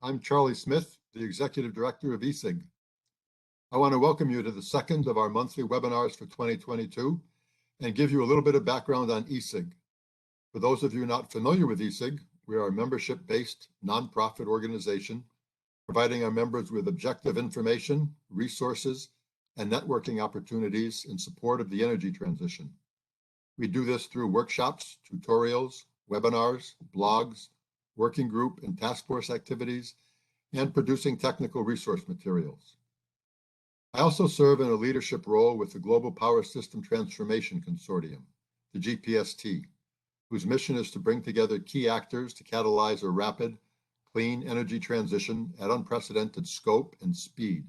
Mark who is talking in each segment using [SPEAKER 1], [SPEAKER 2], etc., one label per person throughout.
[SPEAKER 1] I'm Charlie Smith, the Executive Director of eSig. I want to welcome you to the second of our monthly webinars for 2022 and give you a little bit of background on eSig. For those of you not familiar with eSig, we are a membership-based nonprofit organization providing our members with objective information, resources, and networking opportunities in support of the energy transition. We do this through workshops, tutorials, webinars, blogs, working group and task force activities, and producing technical resource materials. I also serve in a leadership role with the Global Power System Transformation Consortium, the GPST, whose mission is to bring together key actors to catalyze a rapid, clean energy transition at unprecedented scope and speed.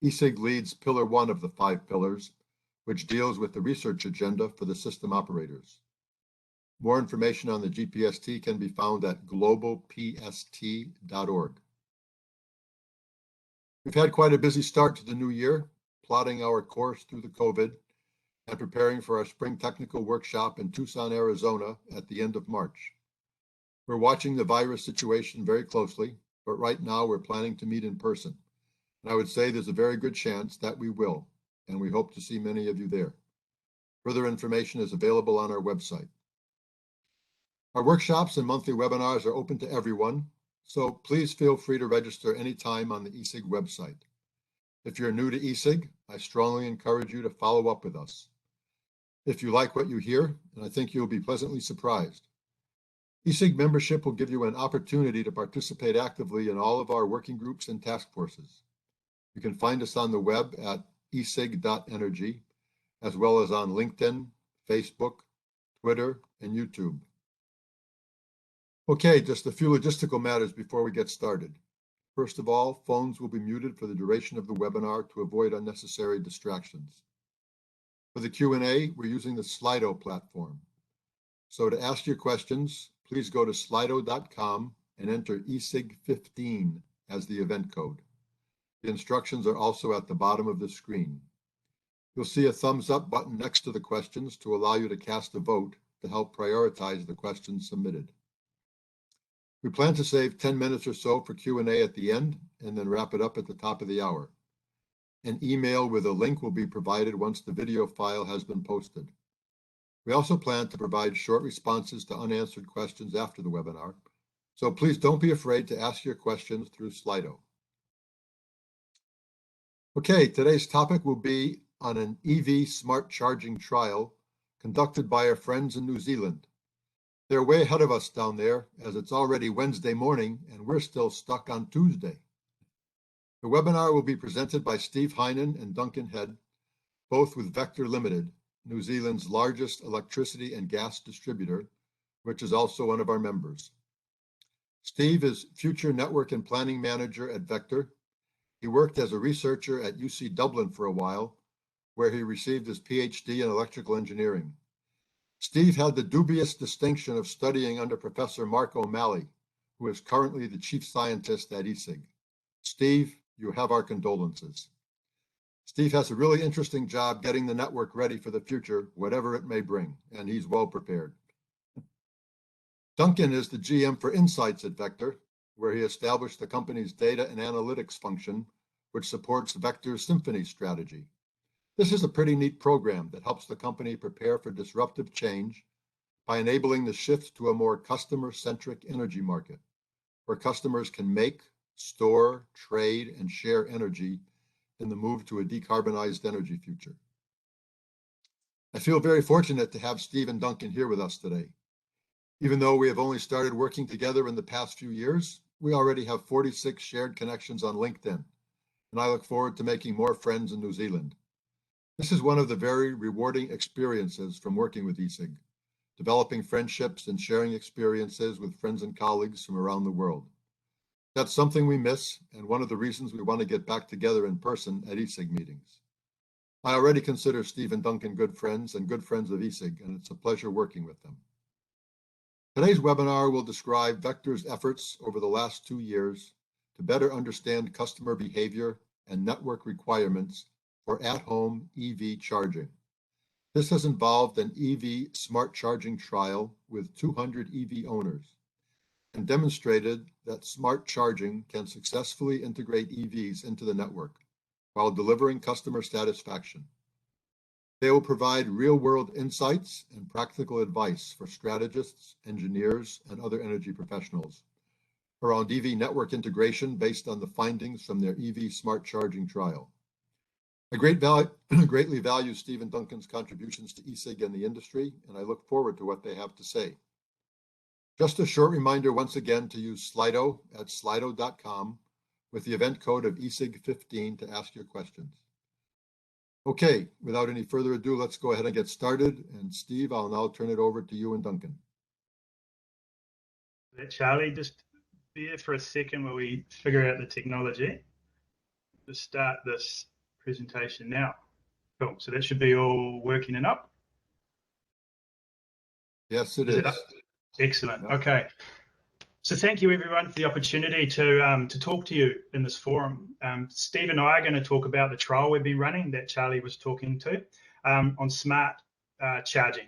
[SPEAKER 1] eSig leads Pillar 1 of the 5 pillars, which deals with the research agenda for the system operators. More information on the GPST can be found at globalpst.org. We've had quite a busy start to the new year, plotting our course through the COVID and preparing for our spring technical workshop in Tucson, Arizona at the end of March. We're watching the virus situation very closely, but right now we're planning to meet in person. And I would say there's a very good chance that we will, and we hope to see many of you there. Further information is available on our website. Our workshops and monthly webinars are open to everyone, so please feel free to register anytime on the eSig website. If you're new to eSig, I strongly encourage you to follow up with us. If you like what you hear, and I think you'll be pleasantly surprised, eSig membership will give you an opportunity to participate actively in all of our working groups and task forces. You can find us on the web at esig.energy, as well as on LinkedIn, Facebook, Twitter, and YouTube. Okay, just a few logistical matters before we get started. First of all, phones will be muted for the duration of the webinar to avoid unnecessary distractions. For the Q&A, we're using the Slido platform. So to ask your questions, please go to slido.com and enter eSig15 as the event code. The instructions are also at the bottom of the screen. You'll see a thumbs up button next to the questions to allow you to cast a vote to help prioritize the questions submitted. We plan to save 10 minutes or so for Q&A at the end and then wrap it up at the top of the hour. An email with a link will be provided once the video file has been posted. We also plan to provide short responses to unanswered questions after the webinar, so please don't be afraid to ask your questions through Slido. Okay, today's topic will be on an EV smart charging trial conducted by our friends in New Zealand. They're way ahead of us down there, as it's already Wednesday morning and we're still stuck on Tuesday. The webinar will be presented by Steve Heinen and Duncan, both with Vector Limited, New Zealand's largest electricity and gas distributor, which is also one of our members. Steve is Future Network and Planning Manager at Vector. He worked as a researcher at UC Dublin for a while, where he received his PhD in electrical engineering. Steve had the dubious distinction of studying under Professor Mark O'Malley, who is currently the chief scientist at eSig. Steve, you have our condolences. Steve has a really interesting job getting the network ready for the future, whatever it may bring, and he's well prepared. Duncan is the GM for Insights at Vector, where he established the company's data and analytics function, which supports Vector's Symphony strategy. This is a pretty neat program that helps the company prepare for disruptive change by enabling the shift to a more customer-centric energy market, where customers can make, store, trade, and share energy in the move to a decarbonized energy future. I feel very fortunate to have Steve and Duncan here with us today. Even though we have only started working together in the past few years, we already have 46 shared connections on LinkedIn, and I look forward to making more friends in New Zealand. This is one of the very rewarding experiences from working with eSig, developing friendships and sharing experiences with friends and colleagues from around the world. That's something we miss, and one of the reasons we want to get back together in person at eSig meetings. I already consider Steve and Duncan good friends and good friends of eSig, and it's a pleasure working with them. Today's webinar will describe Vector's efforts over the last 2 years to better understand customer behavior and network requirements for at-home EV charging. This has involved an EV smart charging trial with 200 EV owners. and demonstrated that smart charging can successfully integrate EVs into the network while delivering customer satisfaction. They will provide real-world insights and practical advice for strategists, engineers, and other energy professionals around EV network integration based on the findings from their EV smart charging trial. I greatly value Steve and Duncan's contributions to ESIG and the industry, and I look forward to what they have to say. Just a short reminder once again to use Slido at slido.com with the event code of ESIG15 to ask your questions. Okay, without any further ado, let's go ahead and get started. And Steve, I'll now turn it over to you and Duncan.
[SPEAKER 2] Charlie, just be here for a second while we figure out the technology. Let's start this presentation now. Cool, so that should be all working and up?
[SPEAKER 1] Yes, it is.
[SPEAKER 2] Excellent, okay. So thank you everyone for the opportunity to talk to you in this forum. Steve and I are going to talk about the trial we've been running that Charlie was talking to on smart charging.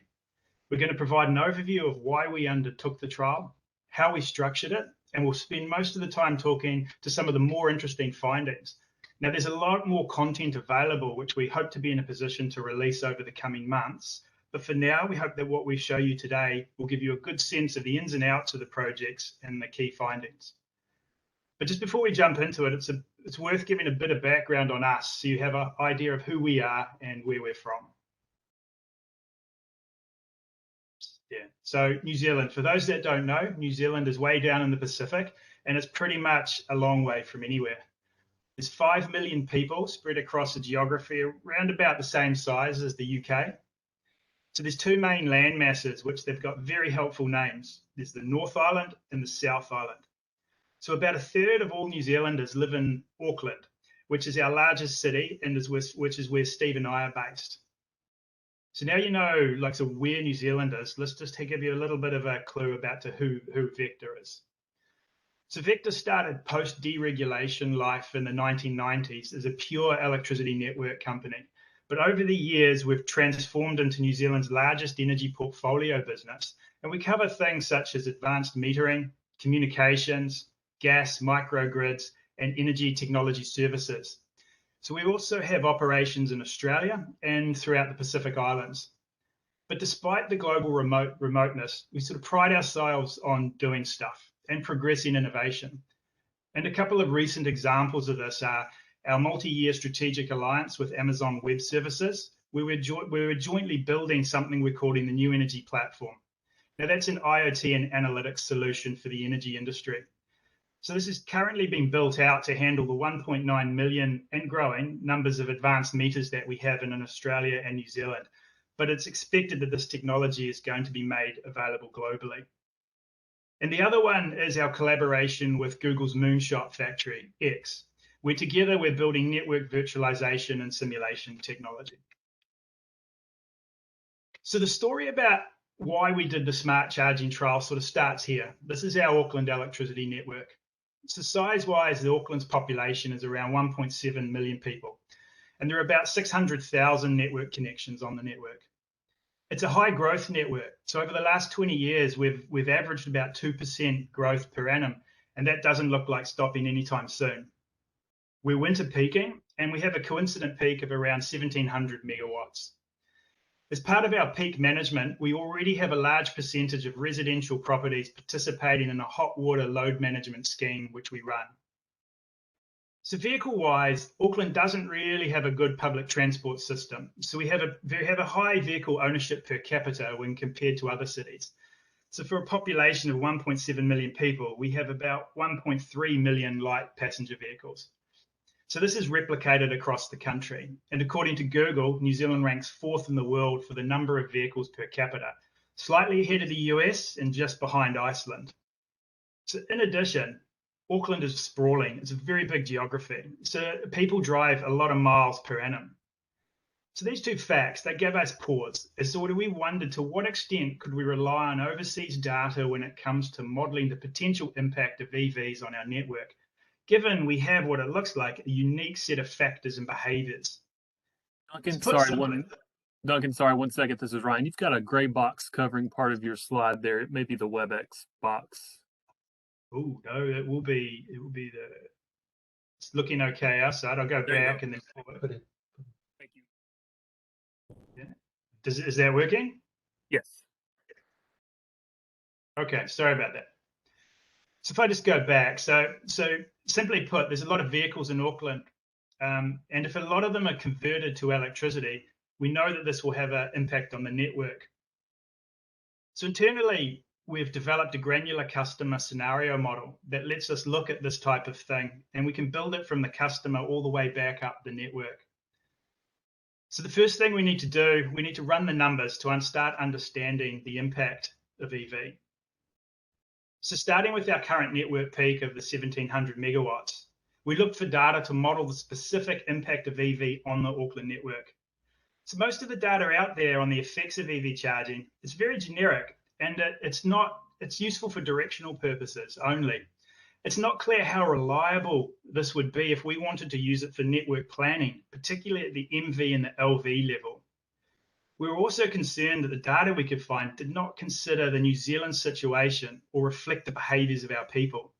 [SPEAKER 2] We're going to provide an overview of why we undertook the trial, how we structured it, and we'll spend most of the time talking to some of the more interesting findings. Now, there's a lot more content available, which we hope to be in a position to release over the coming months. But for now, we hope that what we show you today will give you a good sense of the ins and outs of the projects and the key findings. But just before we jump into it, it's worth giving a bit of background on us so you have an idea of who we are and where we're from. Yeah, so New Zealand, for those that don't know, New Zealand is way down in the Pacific and it's pretty much a long way from anywhere. There's 5 million people spread across a geography around about the same size as the UK. So there's two main land masses, which they've got very helpful names. There's the North Island and the South Island. So about a third of all New Zealanders live in Auckland, which is our largest city and which is where Steve and I are based. So now you know, so where New Zealand is. Let's just give you a little bit of a clue about who Vector is. So Vector started post-deregulation life in the 1990s as a pure electricity network company. But over the years, we've transformed into New Zealand's largest energy portfolio business. And we cover things such as advanced metering, communications, gas, microgrids, and energy technology services. So we also have operations in Australia and throughout the Pacific Islands. But despite the global remoteness, we sort of pride ourselves on doing stuff and progressing innovation. And a couple of recent examples of this are our multi-year strategic alliance with Amazon Web Services, where we're jointly building something we're calling the New Energy Platform. Now that's an IoT and analytics solution for the energy industry. So this is currently being built out to handle the 1.9 million and growing numbers of advanced meters that we have in Australia and New Zealand. But it's expected that this technology is going to be made available globally. And the other one is our collaboration with Google's Moonshot Factory, X, where together we're building network virtualization and simulation technology. So the story about why we did the smart charging trial sort of starts here. This is our Auckland electricity network. So size-wise, the Auckland's population is around 1.7 million people, and there are about 600,000 network connections on the network. It's a high growth network. So over the last 20 years, we've averaged about 2% growth per annum, and that doesn't look like stopping anytime soon. We're winter peaking, and we have a coincident peak of around 1,700 megawatts. As part of our peak management, we already have a large percentage of residential properties participating in a hot water load management scheme, which we run. So vehicle-wise, Auckland doesn't really have a good public transport system. So we have a high vehicle ownership per capita when compared to other cities. So for a population of 1.7 million people, we have about 1.3 million light passenger vehicles. So this is replicated across the country. And according to Google, New Zealand ranks 4th in the world for the number of vehicles per capita, slightly ahead of the US and just behind Iceland. So in addition, Auckland is sprawling. It's a very big geography. So people drive a lot of miles per annum. So these two facts, they gave us pause. So we wondered to what extent could we rely on overseas data when it comes to modeling the potential impact of EVs on our network, given we have what it looks like a unique set of factors and behaviors.
[SPEAKER 3] Duncan, sorry, one second. This is Ryan. You've got a gray box covering part of your slide there. It may be the WebEx box.
[SPEAKER 2] Oh no, it will be it's looking okay outside. I'll go back and then
[SPEAKER 4] Put it.
[SPEAKER 3] Thank you.
[SPEAKER 2] Yeah. Is that working?
[SPEAKER 3] Yes.
[SPEAKER 2] Okay, sorry about that. So if I just go back, so simply put, there's a lot of vehicles in Auckland, and if a lot of them are converted to electricity, we know that this will have an impact on the network. So internally, we've developed a granular customer scenario model that lets us look at this type of thing, and we can build it from the customer all the way back up the network. So the first thing we need to do, we need to run the numbers to start understanding the impact of EV. So starting with our current network peak of the 1700 megawatts, we looked for data to model the specific impact of EV on the Auckland network. So most of the data out there on the effects of EV charging is very generic, and it's useful for directional purposes only. It's not clear how reliable this would be if we wanted to use it for network planning, particularly at the MV and the LV level. We were also concerned that the data we could find did not consider the New Zealand situation or reflect the behaviours of our people.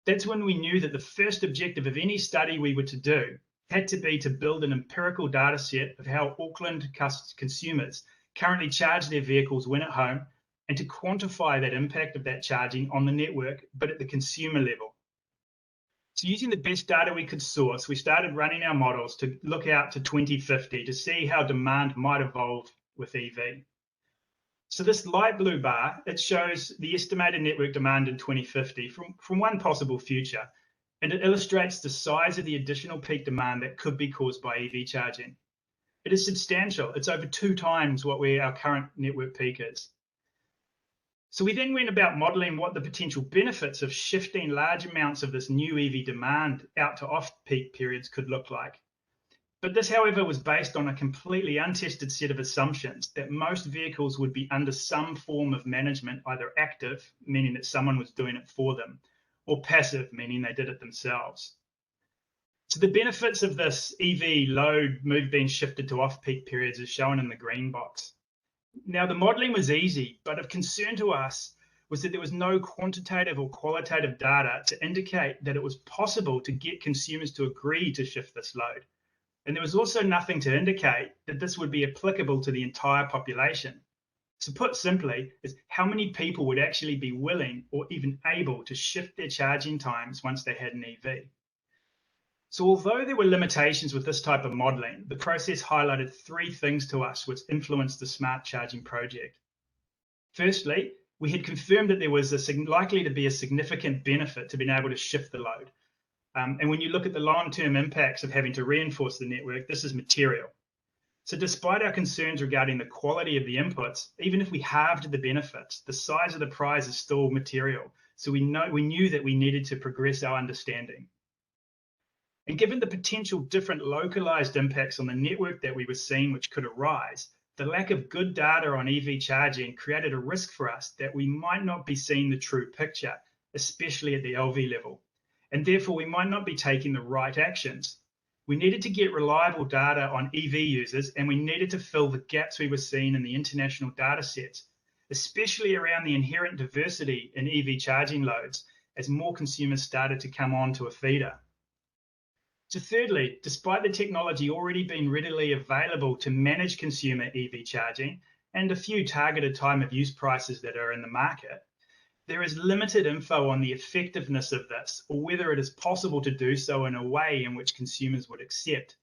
[SPEAKER 2] That's when we knew that the first objective of any study we were to do had to be to build an empirical data set of how Auckland consumers currently charge their vehicles when at home, and to quantify that impact of that charging on the network, but at the consumer level. So using the best data we could source, we started running our models to look out to 2050 to see how demand might evolve with EV. So this light blue bar, it shows the estimated network demand in 2050 from one possible future, and it illustrates the size of the additional peak demand that could be caused by EV charging. It is substantial. It's over 2 times what our current network peak is. So we then went about modeling what the potential benefits of shifting large amounts of this new EV demand out to off-peak periods could look like. But this, however, was based on a completely untested set of assumptions that most vehicles would be under some form of management, either active, meaning that someone was doing it for them, or passive, meaning they did it themselves. So the benefits of this EV load being shifted to off-peak periods is shown in the green box. Now, the modelling was easy, but of concern to us was that there was no quantitative or qualitative data to indicate that it was possible to get consumers to agree to shift this load. And there was also nothing to indicate that this would be applicable to the entire population. So put simply, is how many people would actually be willing or even able to shift their charging times once they had an EV. So although there were limitations with this type of modelling, the process highlighted 3 things to us which influenced the Smart Charging project. Firstly, we had confirmed that there was likely to be a significant benefit to being able to shift the load. And when you look at the long-term impacts of having to reinforce the network, this is material. So despite our concerns regarding the quality of the inputs, even if we halved the benefits, the size of the prize is still material. So we knew that we needed to progress our understanding. And given the potential different localized impacts on the network that we were seeing which could arise, the lack of good data on EV charging created a risk for us that we might not be seeing the true picture, especially at the LV level. And therefore, we might not be taking the right actions. We needed to get reliable data on EV users, and we needed to fill the gaps we were seeing in the international data sets, especially around the inherent diversity in EV charging loads as more consumers started to come on to a feeder. So thirdly, despite the technology already being readily available to manage consumer EV charging and a few targeted time of use prices that are in the market, there is limited info on the effectiveness of this or whether it is possible to do so in a way in which consumers would accept.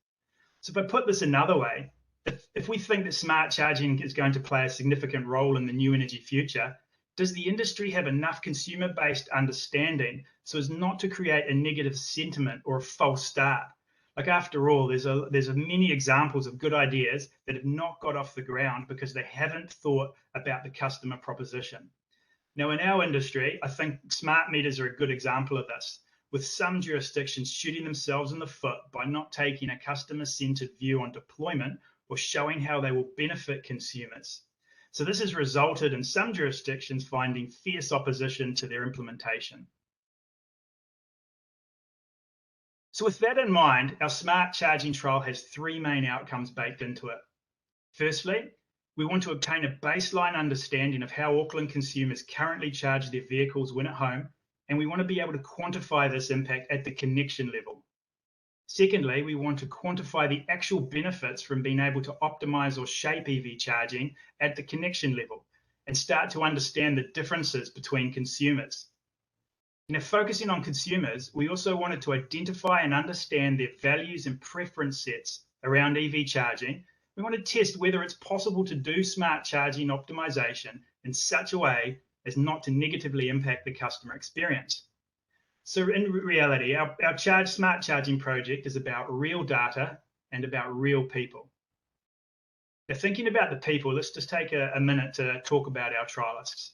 [SPEAKER 2] So if I put this another way, if we think that smart charging is going to play a significant role in the new energy future, does the industry have enough consumer-based understanding so as not to create a negative sentiment or a false start? Like, after all, there's many examples of good ideas that have not got off the ground because they haven't thought about the customer proposition. Now, in our industry, I think smart meters are a good example of this, with some jurisdictions shooting themselves in the foot by not taking a customer-centered view on deployment or showing how they will benefit consumers. So this has resulted in some jurisdictions finding fierce opposition to their implementation. So with that in mind, our smart charging trial has 3 main outcomes baked into it. Firstly, we want to obtain a baseline understanding of how Auckland consumers currently charge their vehicles when at home and we want to be able to quantify this impact at the connection level. Secondly, we want to quantify the actual benefits from being able to optimize or shape EV charging at the connection level and start to understand the differences between consumers. Now, focusing on consumers, we also wanted to identify and understand their values and preference sets around EV charging. We want to test whether it's possible to do smart charging optimization in such a way as not to negatively impact the customer experience. So in reality, our smart charging project is about real data and about real people. Now, thinking about the people, let's just take a minute to talk about our trialists.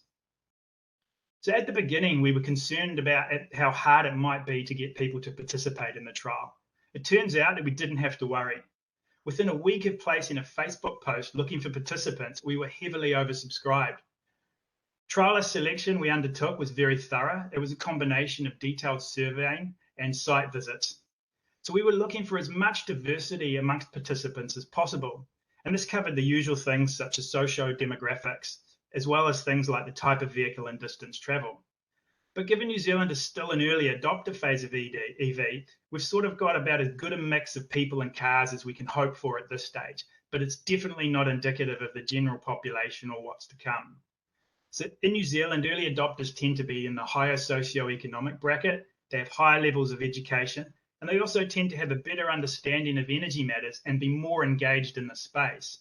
[SPEAKER 2] So at the beginning, we were concerned about how hard it might be to get people to participate in the trial. It turns out that we didn't have to worry. Within a week of placing a Facebook post looking for participants, we were heavily oversubscribed. Trialist selection we undertook was very thorough. It was a combination of detailed surveying and site visits. So we were looking for as much diversity amongst participants as possible. And this covered the usual things such as socio-demographics, as well as things like the type of vehicle and distance travel. But given New Zealand is still an early adopter phase of EV, we've sort of got about as good a mix of people and cars as we can hope for at this stage, but it's definitely not indicative of the general population or what's to come. So in New Zealand, early adopters tend to be in the higher socioeconomic bracket. They have higher levels of education, and they also tend to have a better understanding of energy matters and be more engaged in the space.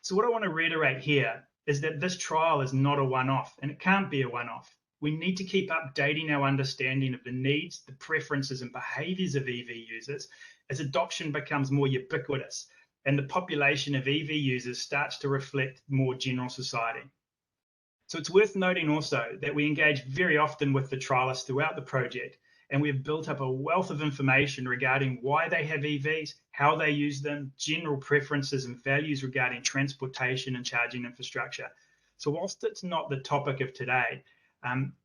[SPEAKER 2] So what I want to reiterate here is that this trial is not a one-off, and it can't be a one-off. We need to keep updating our understanding of the needs, the preferences and behaviours of EV users as adoption becomes more ubiquitous and the population of EV users starts to reflect more general society. So it's worth noting also that we engage very often with the trialists throughout the project, and we've built up a wealth of information regarding why they have EVs, how they use them, general preferences and values regarding transportation and charging infrastructure. So whilst it's not the topic of today,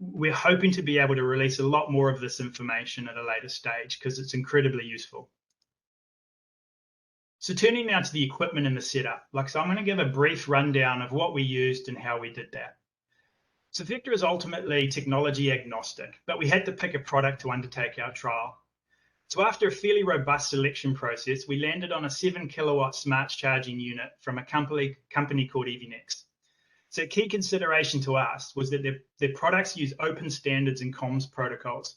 [SPEAKER 2] we're hoping to be able to release a lot more of this information at a later stage because it's incredibly useful. So turning now to the equipment and the setup, so I'm going to give a brief rundown of what we used and how we did that. So Vector is ultimately technology agnostic, but we had to pick a product to undertake our trial. So after a fairly robust selection process, we landed on a 7 kilowatt smart charging unit from a company called EVNex. So a key consideration to us was that their products use open standards and comms protocols.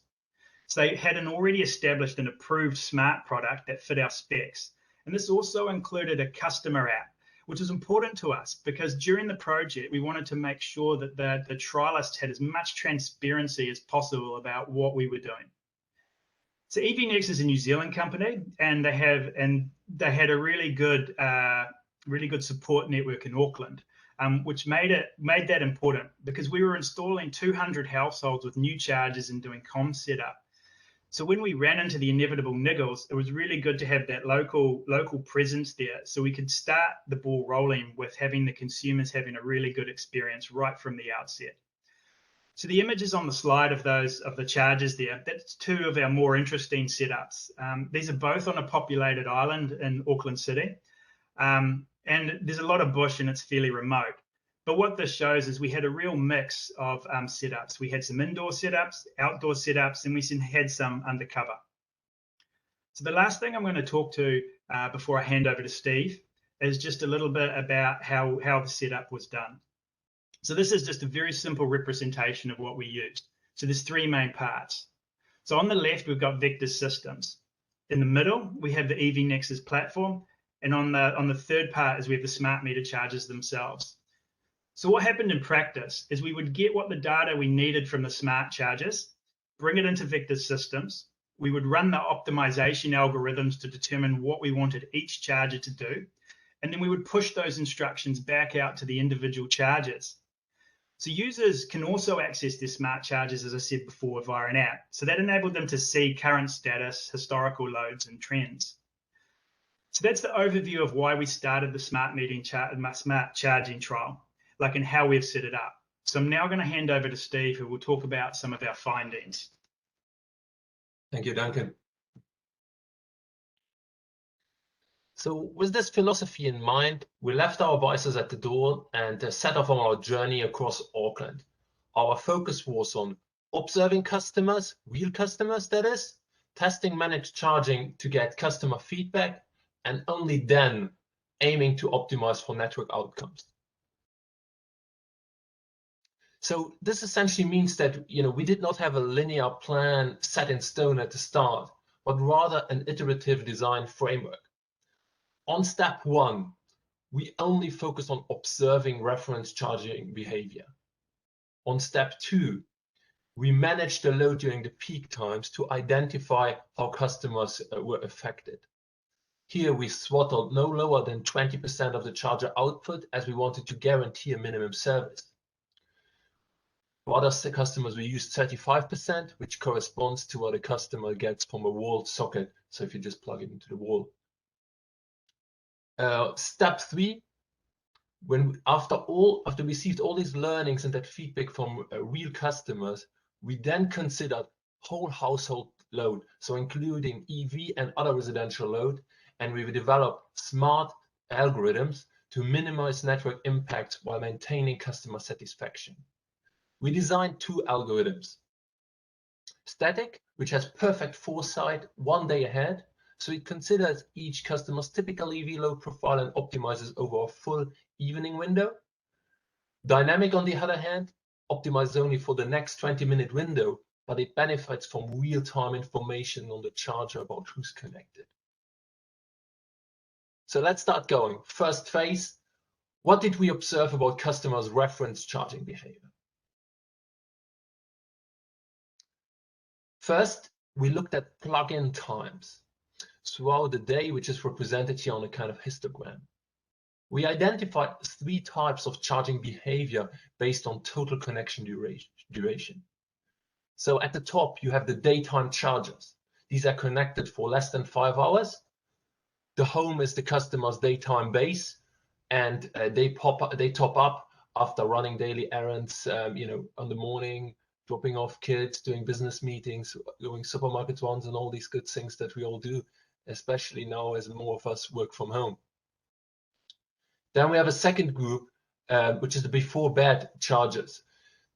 [SPEAKER 2] So they had an already established and approved smart product that fit our specs. And this also included a customer app, which is important to us because during the project, we wanted to make sure that the trialists had as much transparency as possible about what we were doing. So EVNex is a New Zealand company, and they had a really good support network in Auckland, which made that important because we were installing 200 households with new chargers and doing comm setup. So when we ran into the inevitable niggles, it was really good to have that local presence there so we could start the ball rolling with having the consumers having a really good experience right from the outset. So the images on the slide of the chargers there, that's two of our more interesting setups. These are both on a populated island in Auckland City. And there's a lot of bush and it's fairly remote. But what this shows is we had a real mix of setups. We had some indoor setups, outdoor setups, and we had some undercover. So the last thing I'm going to talk to before I hand over to Steve is just a little bit about how the setup was done. So this is just a very simple representation of what we used. So there's three main parts. So on the left, we've got Vector Systems. In the middle, we have the EVNex's platform. And on the third part is we have the smart meter chargers themselves. So what happened in practice is we would get what the data we needed from the smart chargers, bring it into Vector Systems. We would run the optimization algorithms to determine what we wanted each charger to do. And then we would push those instructions back out to the individual chargers. So users can also access their smart chargers, as I said before, via an app. So that enabled them to see current status, historical loads, and trends. So that's the overview of why we started the smart charging trial, and how we've set it up. So I'm now going to hand over to Steve, who will talk about some of our findings.
[SPEAKER 4] Thank you, Duncan. So with this philosophy in mind, we left our voices at the door and set off on our journey across Auckland. Our focus was on observing customers, real customers that is, testing managed charging to get customer feedback, and only then aiming to optimize for network outcomes. So this essentially means that we did not have a linear plan set in stone at the start, but rather an iterative design framework. On step 1, we only focused on observing reference charging behavior. On step 2, we managed the load during the peak times to identify how customers were affected. Here we throttled no lower than 20% of the charger output, as we wanted to guarantee a minimum service. For other customers, we used 35%, which corresponds to what a customer gets from a walled socket. So if you just plug it into the wall. Step 3, after we received all these learnings and that feedback from real customers, we then considered whole household load, so including EV and other residential load, and we developed smart algorithms to minimize network impacts while maintaining customer satisfaction. We designed 2 algorithms. Static, which has perfect foresight 1 day ahead, so it considers each customer's typical EV load profile and optimizes over a full evening window. Dynamic, on the other hand, optimizes only for the next 20-minute window, but it benefits from real-time information on the charger about who's connected. So let's start going. First phase, what did we observe about customers' reference charging behavior? First, we looked at plug-in times throughout the day, which is represented here on a kind of histogram. We identified 3 types of charging behavior based on total connection duration. So at the top, you have the daytime chargers. These are connected for less than 5 hours. The home is the customer's daytime base, and they top up after running daily errands, on the morning, dropping off kids, doing business meetings, doing supermarket runs, and all these good things that we all do, especially now as more of us work from home. Then we have a second group, which is the before bed chargers.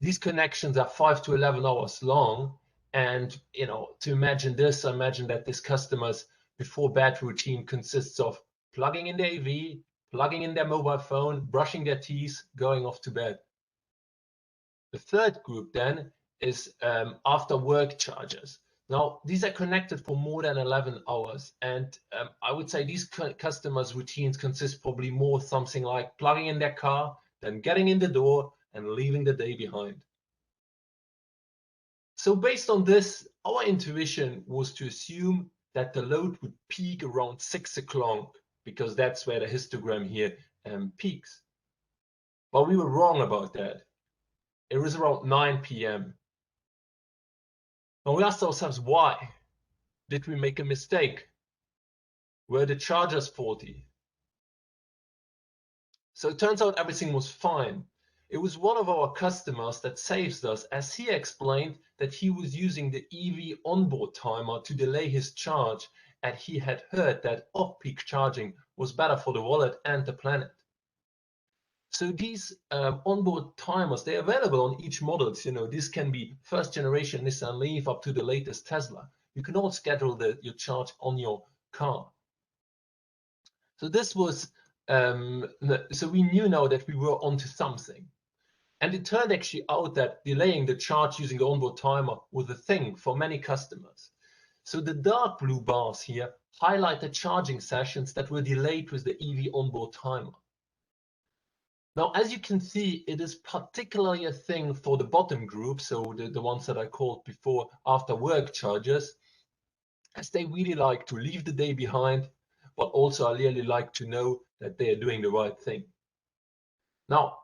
[SPEAKER 4] These connections are 5 to 11 hours long, and to imagine this, imagine that this customer's before bed routine consists of plugging in their AV, plugging in their mobile phone, brushing their teeth, going off to bed. The third group then is after work chargers. Now, these are connected for more than 11 hours. And I would say these customers' routines consist probably more of something like plugging in their car, then getting in the door and leaving the day behind. So based on this, our intuition was to assume that the load would peak around 6 o'clock, because that's where the histogram here peaks. But we were wrong about that. It was around 9 p.m. And we asked ourselves, why? Did we make a mistake? Were the chargers faulty? So it turns out everything was fine. It was one of our customers that saved us, as he explained that he was using the EV onboard timer to delay his charge, and he had heard that off-peak charging was better for the wallet and the planet. So these onboard timers, they're available on each model. This can be first generation Nissan Leaf up to the latest Tesla. You can all schedule your charge on your car. So this was, so we knew now that we were onto something. And it turned actually out that delaying the charge using the onboard timer was a thing for many customers. So the dark blue bars here highlight the charging sessions that were delayed with the EV onboard timer. Now, as you can see, it is particularly a thing for the bottom group, so the ones that I called before after work chargers, as they really like to leave the day behind, but also really like to know that they are doing the right thing. Now,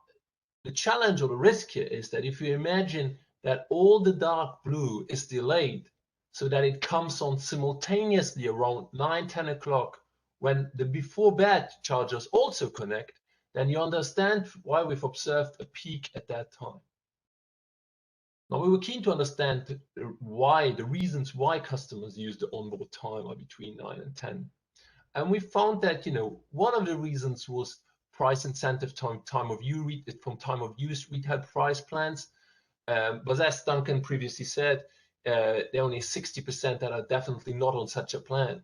[SPEAKER 4] the challenge or the risk here is that if you imagine that all the dark blue is delayed so that it comes on simultaneously around 9, 10 o'clock when the before bed chargers also connect, then you understand why we've observed a peak at that time. Now, we were keen to understand the reasons why customers use the onboard timer between 9 and 10. And we found that, one of the reasons was price incentive time of use, retail price plans. But as Duncan previously said, there are only 60% that are definitely not on such a plan.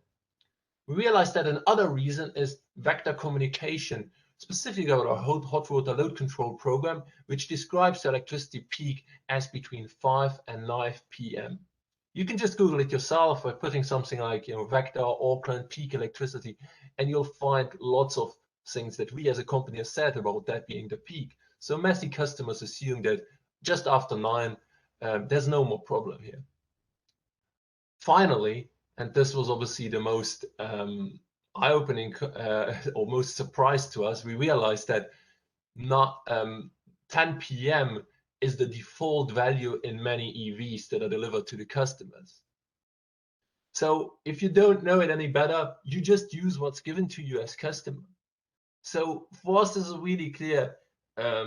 [SPEAKER 4] We realized that another reason is vector communication, specifically about our hot water load control program, which describes the electricity peak as between 5 and 9 p.m. You can just Google it yourself by putting something like, vector Auckland peak electricity, and you'll find lots of things that we as a company have said about that being the peak. So many customers assume that just after 9, there's no more problem here. Finally, and this was obviously the most eye-opening or most surprise to us, we realized that not 10 p.m. is the default value in many EVs that are delivered to the customers. So if you don't know it any better, you just use what's given to you as customer. So for us, this is a really clear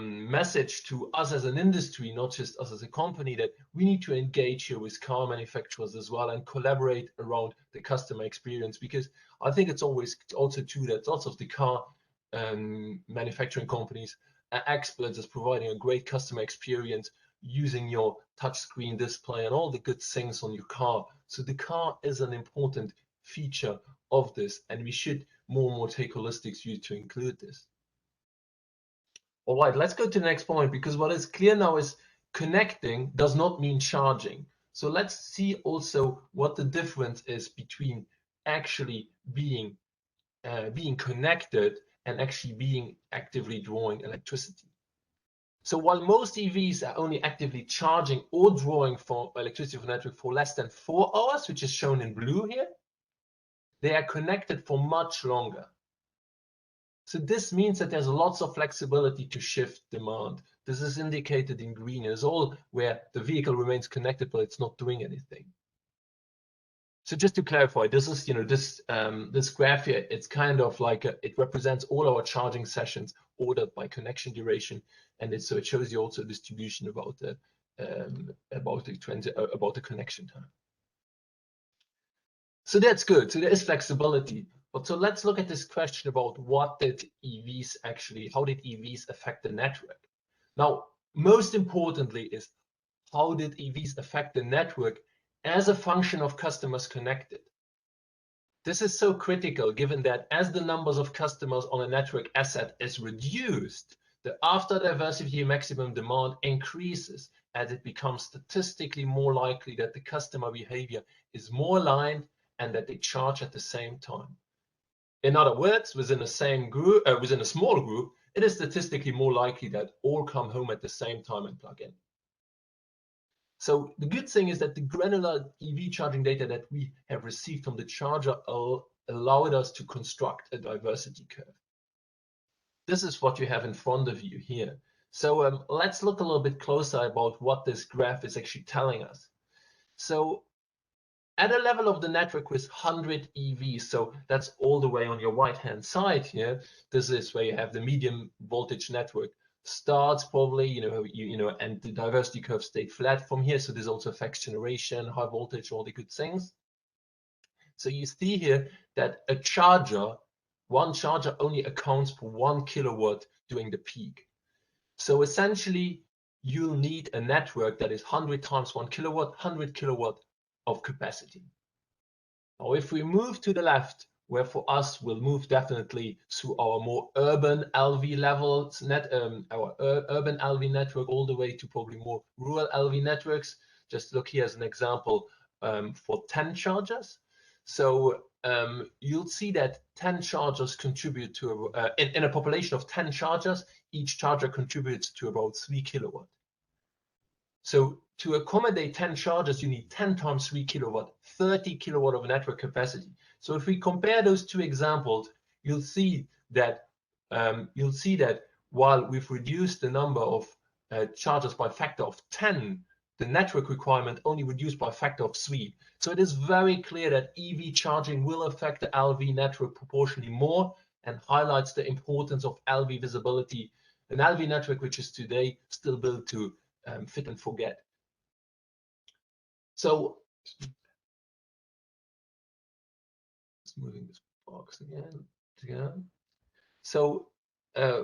[SPEAKER 4] message to us as an industry, not just us as a company, that we need to engage here with car manufacturers as well and collaborate around the customer experience, because I think it's always also true that lots of the car manufacturing companies are experts at providing a great customer experience using your touchscreen display and all the good things on your car. So the car is an important feature of this, and we should more and more take holistic view to include this. All right, let's go to the next point, because what is clear now is connecting does not mean charging. So let's see also what the difference is between actually being connected and actually being actively drawing electricity. So while most EVs are only actively charging or drawing for electricity from the network for less than 4 hours, which is shown in blue here, they are connected for much longer. So this means that there's lots of flexibility to shift demand. This is indicated in green. It's all where the vehicle remains connected, but it's not doing anything. So just to clarify, this is, this graph here, it's kind of like it represents all our charging sessions ordered by connection duration, and so it shows you also distribution about the connection time. So that's good. So there is flexibility. But so let's look at this question about how did EVs affect the network? Now, most importantly is, how did EVs affect the network as a function of customers connected? This is so critical, given that as the numbers of customers on a network asset is reduced, the after diversity maximum demand increases, as it becomes statistically more likely that the customer behavior is more aligned and that they charge at the same time. In other words, within a small group, it is statistically more likely that all come home at the same time and plug in. So the good thing is that the granular EV charging data that we have received from the charger allowed us to construct a diversity curve. This is what you have in front of you here. So let's look a little bit closer about what this graph is actually telling us. So at a level of the network with 100 EVs, so that's all the way on your right-hand side here. This is where you have the medium voltage network starts probably, and the diversity curve stayed flat from here. So this also affects generation, high voltage, all the good things. So you see here that one charger only accounts for 1 kilowatt during the peak. So essentially, you'll need a network that is 100 times 1 kilowatt, 100 kilowatt of capacity. Now, if we move to the left, where for us we'll move definitely to our more urban LV levels, our urban LV network, all the way to probably more rural LV networks. Just look here as an example for 10 chargers. So you'll see that 10 chargers contribute to, in a population of 10 chargers, each charger contributes to about 3 kilowatt. So to accommodate 10 chargers, you need 10 times 3 kilowatt, 30 kilowatt of network capacity. So if we compare those two examples, you'll see that while we've reduced the number of chargers by a factor of 10, the network requirement only reduced by a factor of 3. So it is very clear that EV charging will affect the LV network proportionally more, and highlights the importance of LV visibility, an LV network which is today still built to fit and forget. So moving this box again. So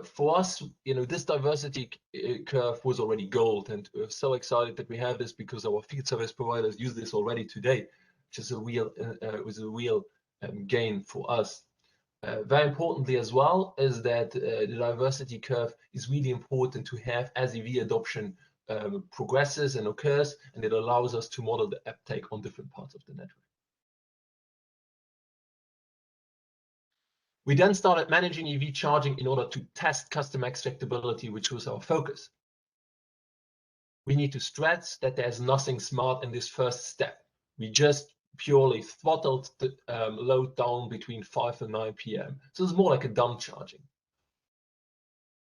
[SPEAKER 4] for us, this diversity curve was already gold, and we're so excited that we have this because our field service providers use this already today, which is a real gain for us. Very importantly as well is that the diversity curve is really important to have as EV adoption progresses and occurs, and it allows us to model the uptake on different parts of the network. We then started managing EV charging in order to test customer extractability, which was our focus. We need to stress that there's nothing smart in this first step. We just purely throttled the load down between 5 and 9 p.m. So it's more like a dumb charging.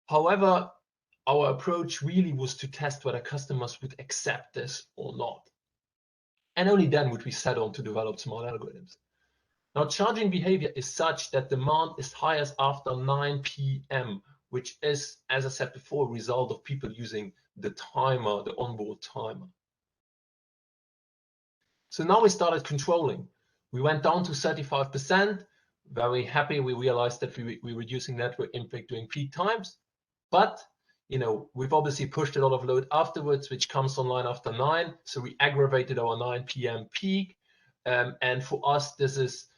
[SPEAKER 4] However, our approach really was to test whether customers would accept this or not. And only then would we set on to develop smart algorithms. Now, charging behavior is such that demand is highest after 9 p.m., which is, as I said before, a result of people using the timer, the onboard timer. So now we started controlling. We went down to 35%. Very happy. We realized that we're reducing network impact during peak times. But we've obviously pushed a lot of load afterwards, which comes online after 9. So we aggravated our 9 p.m. peak. And for us, this is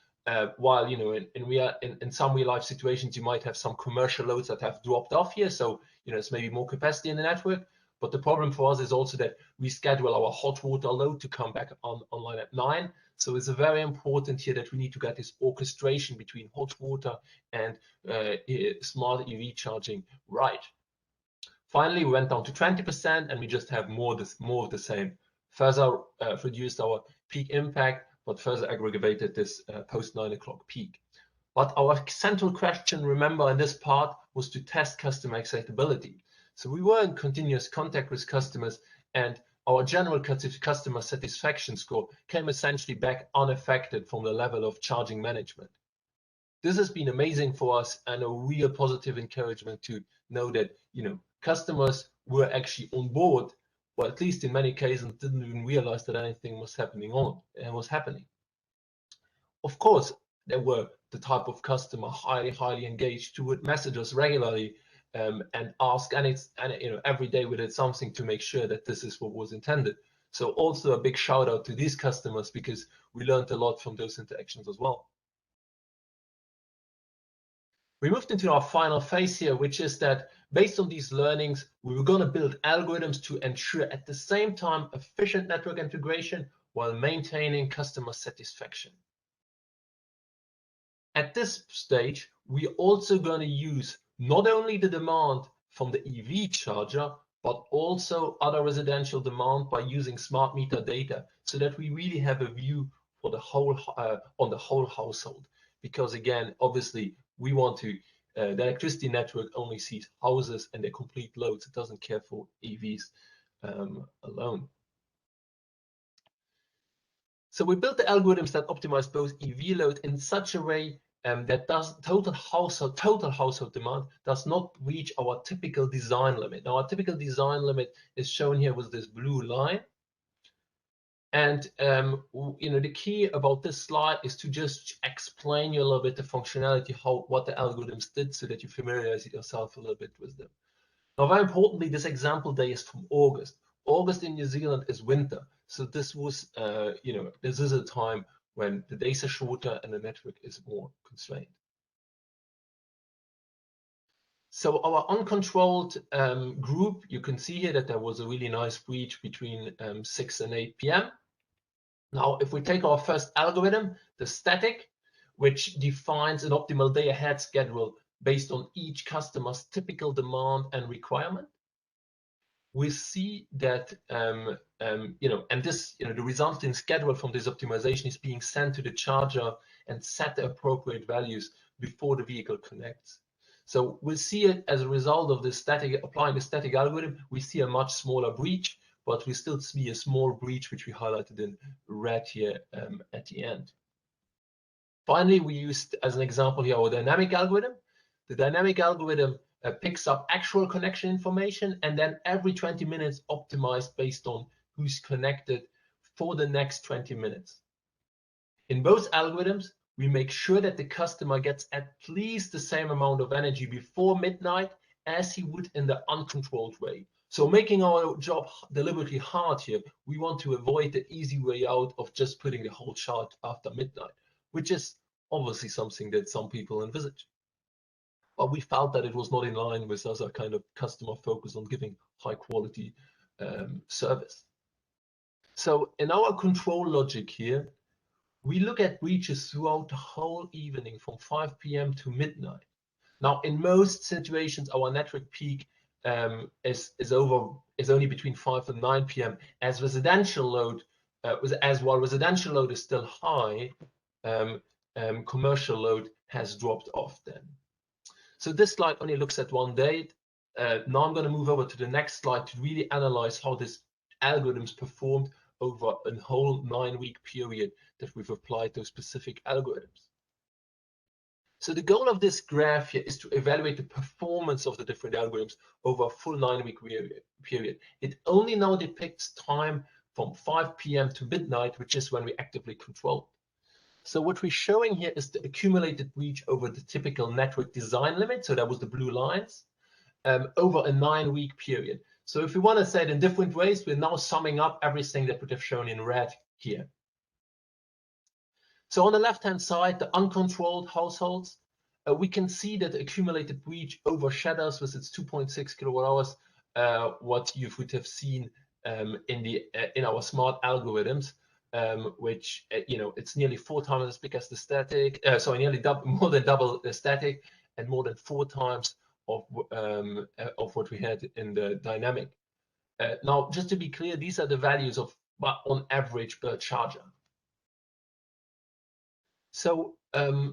[SPEAKER 4] while in some real life situations, you might have some commercial loads that have dropped off here. So it's maybe more capacity in the network. But the problem for us is also that we schedule our hot water load to come back online at 9. So it's very important here that we need to get this orchestration between hot water and smart EV charging right. Finally, we went down to 20%, and we just have more of the same. Further reduced our peak impact, but further aggravated this post 9 o'clock peak. But our central question, remember, in this part was to test customer acceptability. So we were in continuous contact with customers, and our general customer satisfaction score came essentially back unaffected from the level of charging management. This has been amazing for us and a real positive encouragement to know that customers were actually on board, or at least in many cases didn't even realize that anything was happening. Of course, there were the type of customer highly engaged who would message us regularly and ask, and every day we did something to make sure that this is what was intended. So also a big shout out to these customers, because we learned a lot from those interactions as well. We moved into our final phase here, which is that based on these learnings, we were going to build algorithms to ensure at the same time efficient network integration while maintaining customer satisfaction. At this stage, we're also going to use not only the demand from the EV charger, but also other residential demand by using smart meter data, so that we really have a view for the whole on the whole household. Because again, obviously, we want to the electricity network only sees houses and their complete loads. It doesn't care for EVs alone. So we built the algorithms that optimize both EV load in such a way that total household demand does not reach our typical design limit. Now, our typical design limit is shown here with this blue line. And the key about this slide is to just explain you a little bit the functionality, what the algorithms did, so that you familiarize yourself a little bit with them. Now, very importantly, this example day is from August. August in New Zealand is winter, so this was, this is a time when the days are shorter and the network is more constrained. So our uncontrolled group, you can see here that there was a really nice breach between 6 and 8 p.m. Now, if we take our first algorithm, the static, which defines an optimal day ahead schedule based on each customer's typical demand and requirement, we see that the resulting schedule from this optimization is being sent to the charger and set the appropriate values before the vehicle connects. So we'll see it as a result of this applying the static algorithm. We see a much smaller breach, but we still see a small breach, which we highlighted in red here at the end. Finally, we used as an example here our dynamic algorithm. The dynamic algorithm picks up actual connection information and then every 20 minutes optimized based on who's connected for the next 20 minutes. In both algorithms, we make sure that the customer gets at least the same amount of energy before midnight as he would in the uncontrolled way. So making our job deliberately hard here, we want to avoid the easy way out of just putting the whole chart after midnight, which is obviously something that some people envisage. But we felt that it was not in line with us, our kind of customer focus on giving high quality service. So in our control logic here, we look at breaches throughout the whole evening from 5 p.m. to midnight. Now, in most situations, our network peak is only between 5 and 9 p.m. As residential load, while residential load is still high, commercial load has dropped off then. So this slide only looks at one date. Now I'm going to move over to the next slide to really analyze how this algorithms performed over a whole 9-week period that we've applied those specific algorithms. So the goal of this graph here is to evaluate the performance of the different algorithms over a full 9-week period. It only now depicts time from 5 p.m. to midnight, which is when we actively control. So what we're showing here is the accumulated reach over the typical network design limit. So that was the blue lines over a 9-week period. So if we want to say it in different ways, we're now summing up everything that would have shown in red here. So on the left-hand side, the uncontrolled households, we can see that the accumulated reach overshadows with its 2.6 kilowatt hours what you would have seen in our smart algorithms, which it's nearly 4 times as big as the static. Nearly more than double the static, and more than 4 times of what we had in the dynamic. Now, just to be clear, these are the values of on average per charger. So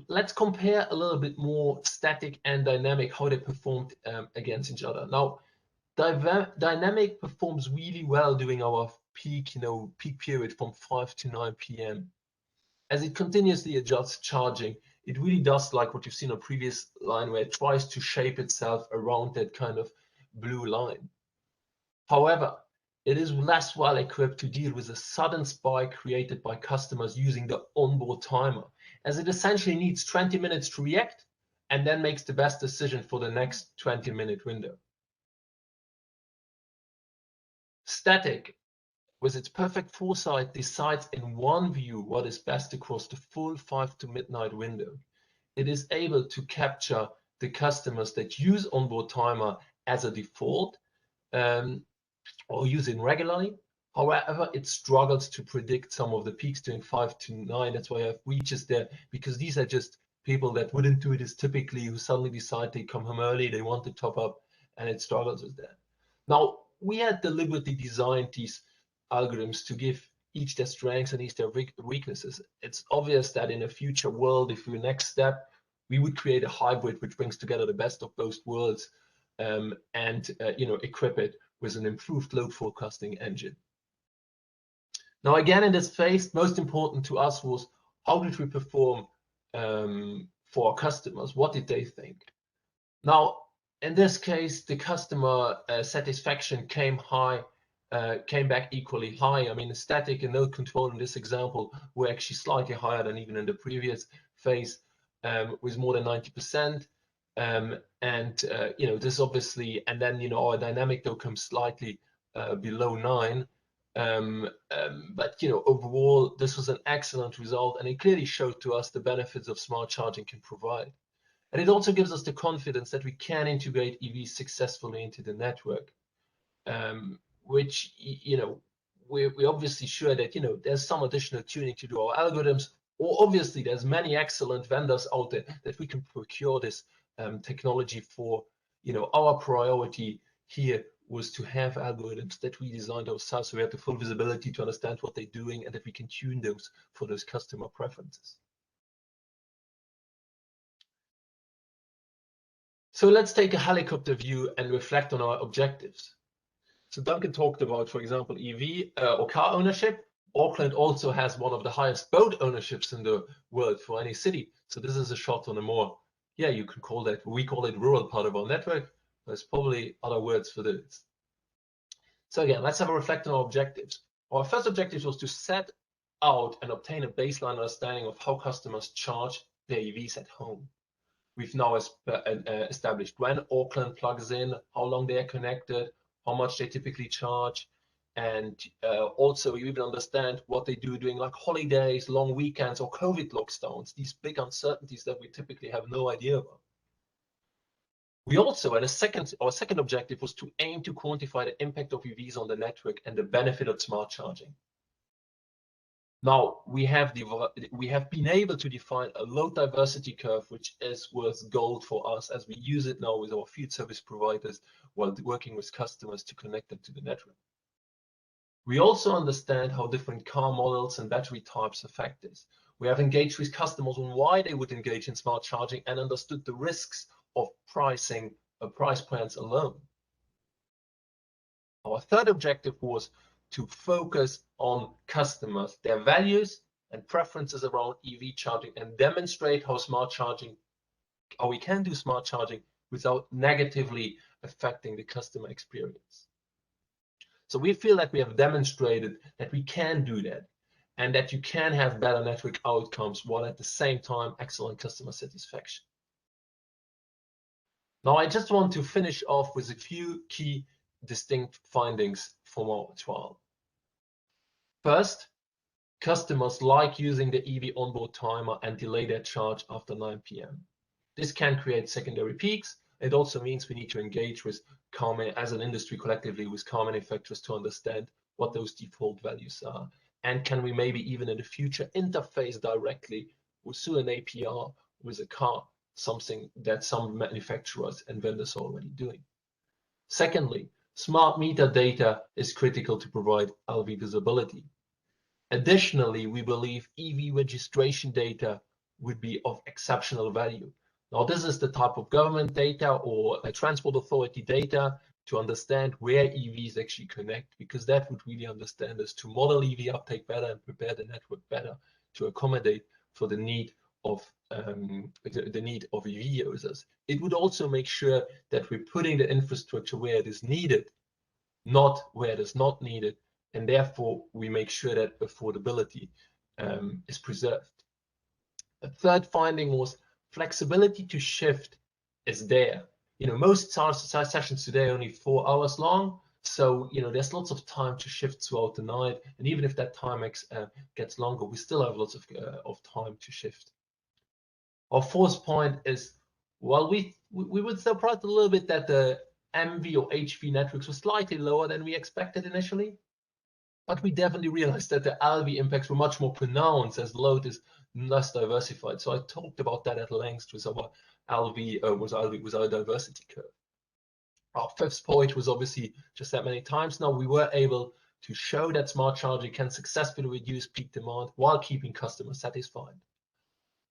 [SPEAKER 4] let's compare a little bit more static and dynamic, how they performed against each other. Now, dynamic performs really well during our peak period from 5 to 9 p.m. As it continuously adjusts charging, it really does like what you've seen on previous line, where it tries to shape itself around that kind of blue line. However, it is less well equipped to deal with a sudden spike created by customers using the onboard timer, as it essentially needs 20 minutes to react and then makes the best decision for the next 20-minute window. Static, with its perfect foresight, decides in one view what is best across the full 5 to midnight window. It is able to capture the customers that use onboard timer as a default or use it regularly. However, it struggles to predict some of the peaks during 5 to 9. That's why I have reaches there, because these are just people that wouldn't do it as typically, who suddenly decide they come home early, they want to top up, and it struggles with that. Now, we had deliberately designed these algorithms to give each their strengths and each their weaknesses. It's obvious that in a future world, if we next step, we would create a hybrid which brings together the best of both worlds and equip it with an improved load forecasting engine. Now, again, in this phase, most important to us was how did we perform for our customers? What did they think? Now, in this case, the customer satisfaction came back equally high. I mean, the static and load control in this example were actually slightly higher than even in the previous phase, with more than 90%. This obviously, and then our dynamic though comes slightly below 9. But overall, this was an excellent result, and it clearly showed to us the benefits of smart charging can provide. And it also gives us the confidence that we can integrate EVs successfully into the network, which, we're obviously sure that, there's some additional tuning to do our algorithms, or obviously there's many excellent vendors out there that we can procure this technology for. Our priority here was to have algorithms that we designed ourselves, so we have the full visibility to understand what they're doing and that we can tune those for those customer preferences. So let's take a helicopter view and reflect on our objectives. So Duncan talked about, for example, EV or car ownership. Auckland also has one of the highest boat ownerships in the world for any city. So this is a shot on a more, you can call that, we call it rural part of our network. There's probably other words for this. So again, let's have a reflect on our objectives. Our first objective was to set out and obtain a baseline understanding of how customers charge their EVs at home. We've now established when Auckland plugs in, how long they are connected, how much they typically charge, and also you even understand what they do during like holidays, long weekends, or COVID lockdowns, these big uncertainties that we typically have no idea about. We also, and our second objective was to aim to quantify the impact of EVs on the network and the benefit of smart charging. Now, we have been able to define a load diversity curve, which is worth gold for us as we use it now with our field service providers while working with customers to connect them to the network. We also understand how different car models and battery types affect this. We have engaged with customers on why they would engage in smart charging and understood the risks of pricing price plans alone. Our third objective was to focus on customers, their values and preferences around EV charging, and demonstrate how we can do smart charging without negatively affecting the customer experience. So we feel that we have demonstrated that we can do that and that you can have better network outcomes while at the same time excellent customer satisfaction. Now, I just want to finish off with a few key distinct findings from our trial. First, customers like using the EV onboard timer and delay their charge after 9 p.m. This can create secondary peaks. It also means we need to engage with as an industry collectively with car manufacturers to understand what those default values are. And can we maybe even in the future interface directly through an APR with a car, something that some manufacturers and vendors are already doing. Secondly, smart meter data is critical to provide LV visibility. Additionally, we believe EV registration data would be of exceptional value. Now, this is the type of government data or a transport authority data to understand where EVs actually connect, because that would really understand us to model EV uptake better and prepare the network better to accommodate for the need of EV users. It would also make sure that we're putting the infrastructure where it is needed, not where it is not needed, and therefore we make sure that affordability is preserved. A third finding was flexibility to shift is there. Most sessions today are only 4 hours long, so there's lots of time to shift throughout the night, and even if that time gets longer, we still have lots of time to shift. Our fourth point is, while we were surprised a little bit that the MV or HV networks were slightly lower than we expected initially, but we definitely realized that the LV impacts were much more pronounced as load is less diversified. So I talked about that at length with our with our diversity curve. Our fifth point was obviously just that many times now we were able to show that smart charging can successfully reduce peak demand while keeping customers satisfied.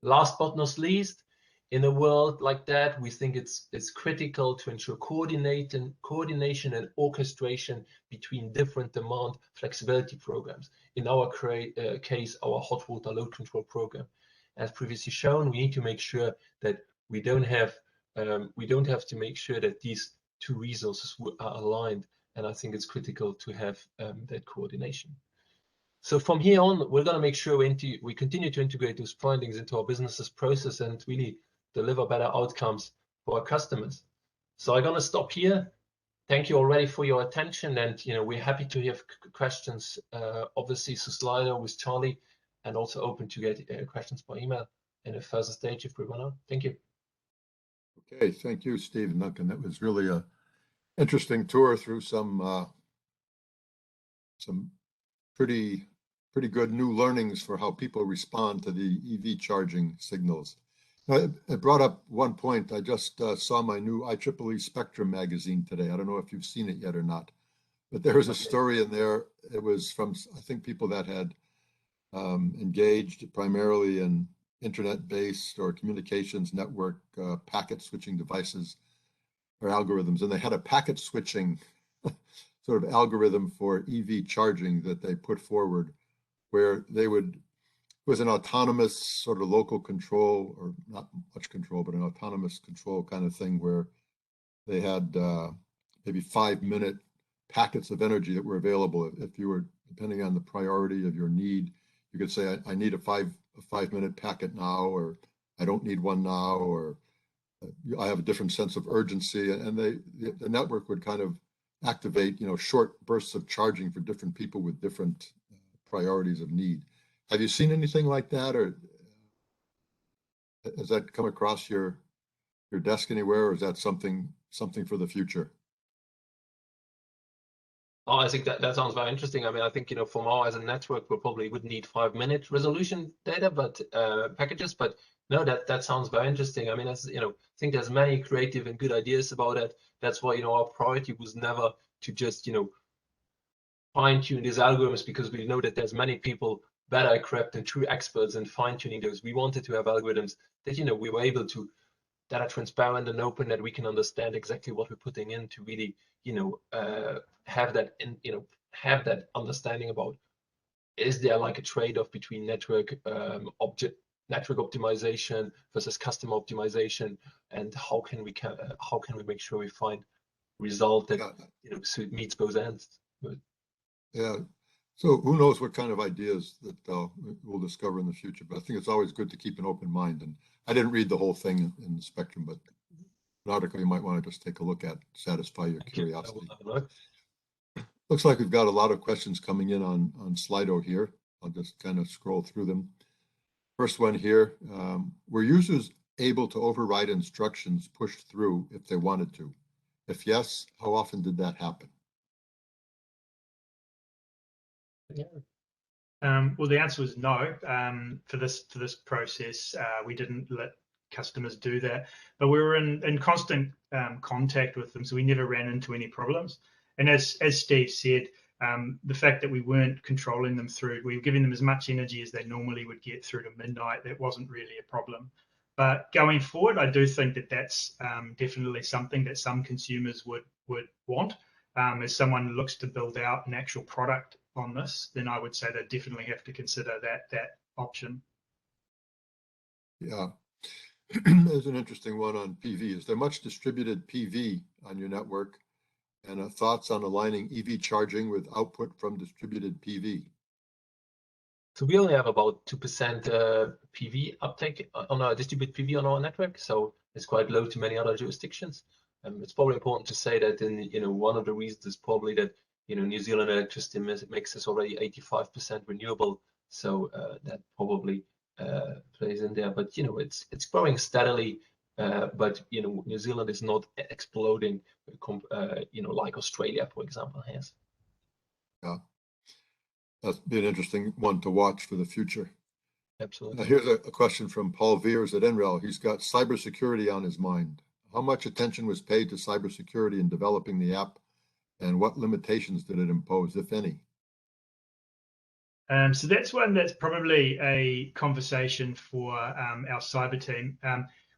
[SPEAKER 4] Last but not least, in a world like that, we think it's critical to ensure coordination and orchestration between different demand flexibility programs. In our case, our hot water load control program. As previously shown, we need to make sure that we don't have to make sure that these two resources are aligned, and I think it's critical to have that coordination. So from here on, we're going to make sure we continue to integrate those findings into our business's process and really deliver better outcomes for our customers. So I'm going to stop here. Thank you already for your attention, and we're happy to have questions, obviously through Slido with Charlie, and also open to get questions by email in a further stage if we want to. Thank you.
[SPEAKER 1] Okay, thank you, Steve and Duncan. That was really a interesting tour through some pretty good new learnings for how people respond to the EV charging signals. It brought up one point. I just saw my new IEEE Spectrum magazine today. I don't know if you've seen it yet or not, but there was a story in there. It was from, I think, people that had engaged primarily in internet-based or communications network packet switching devices or algorithms, and they had a packet switching sort of algorithm for EV charging that they put forward, where they would, it was an autonomous sort of local control, or not much control, but an autonomous control kind of thing, where they had maybe 5-minute packets of energy that were available. If you were, depending on the priority of your need, you could say, I need a 5-minute packet now, or I don't need one now, or I have a different sense of urgency, and the network would kind of activate, short bursts of charging for different people with different priorities of need. Have you seen anything like that, or has that come across your desk anywhere, or is that something for the future?
[SPEAKER 4] Oh, I think that sounds very interesting. I mean, I think, from our as a network, we probably would need 5-minute resolution data, but packages. But no, that sounds very interesting. I mean, I think there's many creative and good ideas about it. That's why, our priority was never to just, fine tune these algorithms, because we know that there's many people better equipped and true experts in fine tuning those. We wanted to have algorithms that, we were able to, that are transparent and open, that we can understand exactly what we're putting in to really, have that have that understanding about, is there like a trade-off between network optimization versus customer optimization, and how can we make sure we find result that so it meets both ends.
[SPEAKER 1] Yeah. So who knows what kind of ideas that we'll discover in the future, but I think it's always good to keep an open mind. And I didn't read the whole thing in the Spectrum, but an article you might want to just take a look at, satisfy your curiosity. Looks like we've got a lot of questions coming in on Slido here. I'll just kind of scroll through them. First one here, were users able to override instructions pushed through if they wanted to? If yes, how often did that happen?
[SPEAKER 2] Well, the answer was no. For this process, we didn't let customers do that, but we were in constant contact with them, so we never ran into any problems. And as Steve said, the fact that we weren't controlling them through, we were giving them as much energy as they normally would get through to midnight. That wasn't really a problem. But going forward, I do think that that's definitely something that some consumers would want. As someone looks to build out an actual product on this, then I would say they definitely have to consider that option.
[SPEAKER 1] Yeah. There's an interesting one on PV. Is there much distributed PV on your network? And thoughts on aligning EV charging with output from distributed PV?
[SPEAKER 4] So we only have about 2% PV uptake on our distributed PV on our network, so it's quite low to many other jurisdictions. It's probably important to say that one of the reasons is probably that New Zealand electricity mix is already 85% renewable, so that probably plays in there. But it's growing steadily. But New Zealand is not exploding, like Australia, for example, has.
[SPEAKER 1] Yeah, that's be an interesting one to watch for the future.
[SPEAKER 4] Absolutely.
[SPEAKER 1] Here's a question from Paul Veers at NREL. He's got cybersecurity on his mind. How much attention was paid to cybersecurity in developing the app, and what limitations did it impose, if any?
[SPEAKER 2] So that's one that's probably a conversation for our cyber team.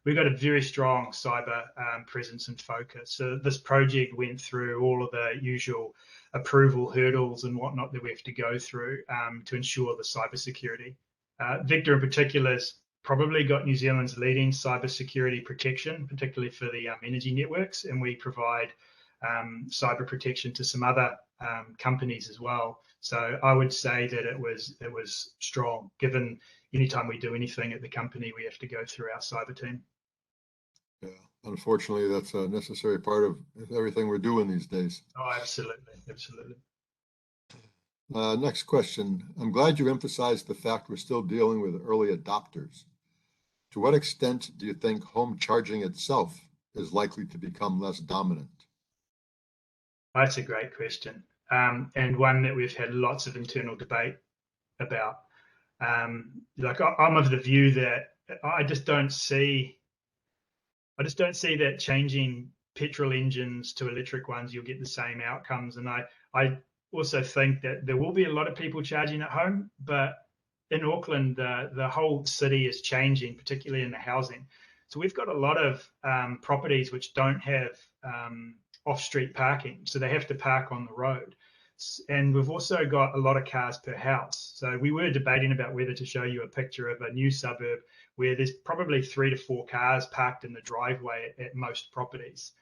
[SPEAKER 2] We've got a very strong cyber presence and focus. So this project went through all of the usual approval hurdles and whatnot that we have to go through to ensure the cybersecurity. Victor in particular has probably got New Zealand's leading cybersecurity protection, particularly for the energy networks, and we provide cyber protection to some other companies as well. So I would say that it was strong, given anytime we do anything at the company, we have to go through our cyber team.
[SPEAKER 1] Yeah, unfortunately, that's a necessary part of everything we're doing these days.
[SPEAKER 2] Oh, absolutely, absolutely.
[SPEAKER 1] Next question. I'm glad you emphasized the fact we're still dealing with early adopters. To what extent do you think home charging itself is likely to become less dominant?
[SPEAKER 2] That's a great question, and one that we've had lots of internal debate about. Like I'm of the view that I just don't see that changing petrol engines to electric ones, you'll get the same outcomes. And I also think that there will be a lot of people charging at home, but in Auckland, the whole city is changing, particularly in the housing. So we've got a lot of properties which don't have off-street parking, so they have to park on the road. And we've also got a lot of cars per house. So we were debating about whether to show you a picture of a new suburb where there's probably 3 to 4 cars parked in the driveway at most properties.